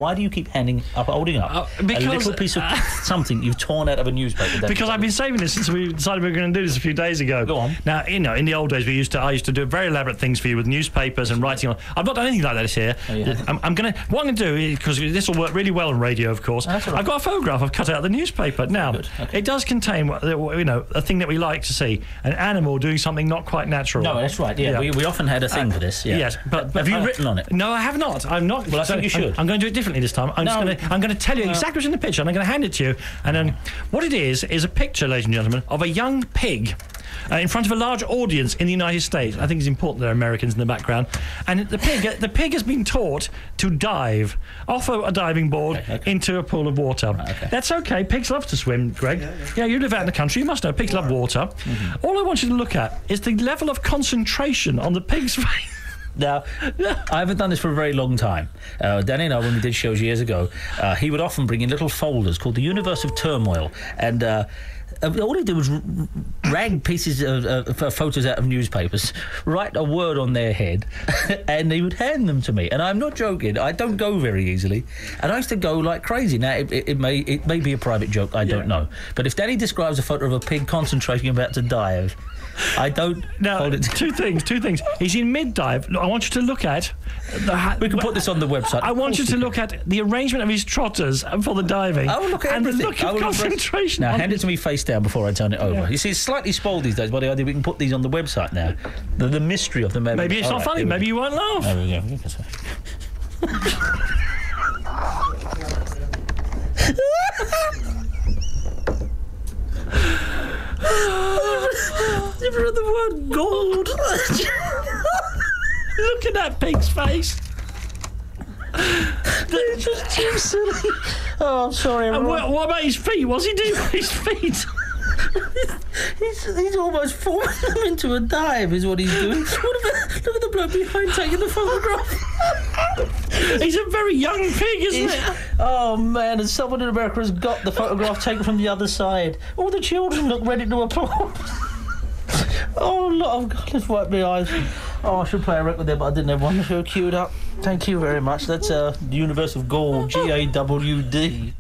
Why do you keep holding up a little piece of something you've torn out of a newspaper? Because I've been saving this since we decided we were going to do this a few days ago. Go on. Now, in the old days, I used to do very elaborate things for you with newspapers and writing on. I've not done anything like that this year. Oh, yeah. What I'm going to do, because this will work really well on radio, of course. That's all right. I've got a photograph I've cut out of the newspaper. Now, it does contain, a thing that we like to see, an animal doing something not quite natural. No, that's right. Yeah, we often had a thing for this. Yeah. Yes, but have you written on it? No, I have not. I'm not. Well, I think you should. I'm going to do it differently this time. I'm going to tell you exactly what's in the picture, and I'm going to hand it to you. And then what it is a picture, ladies and gentlemen, of a young pig in front of a large audience in the United States. I think it's important there are Americans in the background. And the pig has been taught to dive off a diving board into a pool of water. Okay. That's okay. Pigs love to swim, Greg. Yeah, you live out in the country. You must know pigs love water. Mm-hmm. All I want you to look at is the level of concentration on the pig's face. Now, I haven't done this for a very long time. Danny and I, when we did shows years ago, he would often bring in little folders called the Universe of Turmoil, and all he'd do was rag pieces of photos out of newspapers, write a word on their head, and he would hand them to me. And I'm not joking. I don't go very easily, and I used to go like crazy. Now, it may be a private joke. I don't know. But if Danny describes a photo of a pig concentrating about to dive, I don't hold it. Two things. He's in mid-dive. I want you to look at... we can put this on the website. I want you to look at the arrangement of his trotters for the diving. I will look at everything. And the look of concentration. Now, hand it to me face down before I turn it over. You see, it's slightly spoiled these days by the idea we can put these on the website now. The mystery of the memory. Maybe it's not funny. Maybe you won't laugh. There we go. You've read the word gold. Look at that pig's face. It's just too silly. Oh, I'm sorry. And what about his feet? What's he doing with his feet? He's almost forcing them into a dive, is what he's doing. Look at the bloke behind taking the photograph. He's a very young pig, isn't it? Oh, man, and someone in America has got the photograph taken from the other side. All the children look ready to applaud. Oh, look, God, let's wipe my eyes. Oh, I should play a record there, but I didn't have one queued up. Thank you very much. That's the Universe of Gold, GAWD.